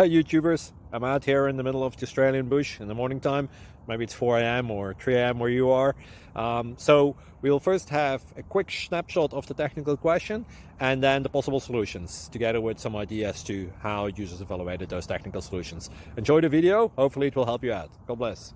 Hi YouTubers, I'm out here in the middle of the Australian bush in the morning time. Maybe it's 4 a.m. or 3 a.m. where you are. So we'll first have a quick snapshot of the technical question and then the possible solutions, together with some ideas to how users evaluated those technical solutions. Enjoy the video, hopefully it will help you out. God bless.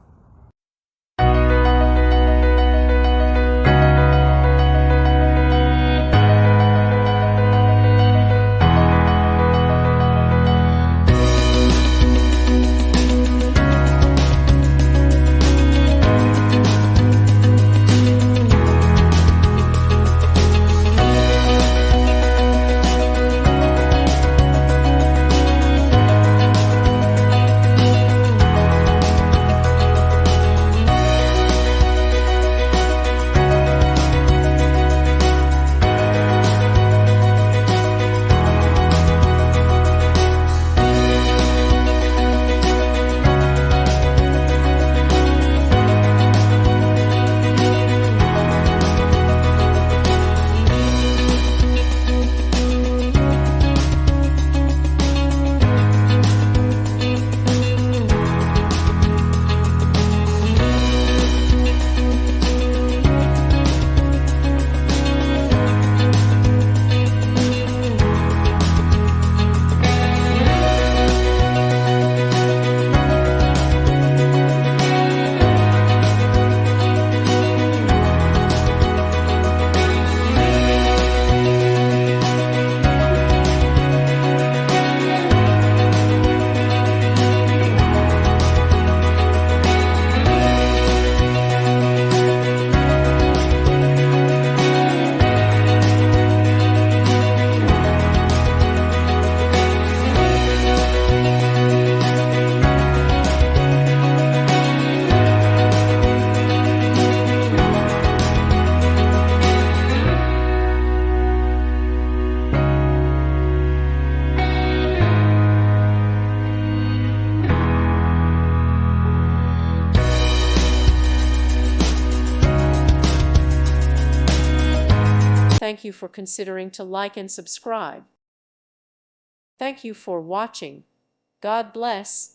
Thank you for considering to like and subscribe. Thank you for watching. God bless.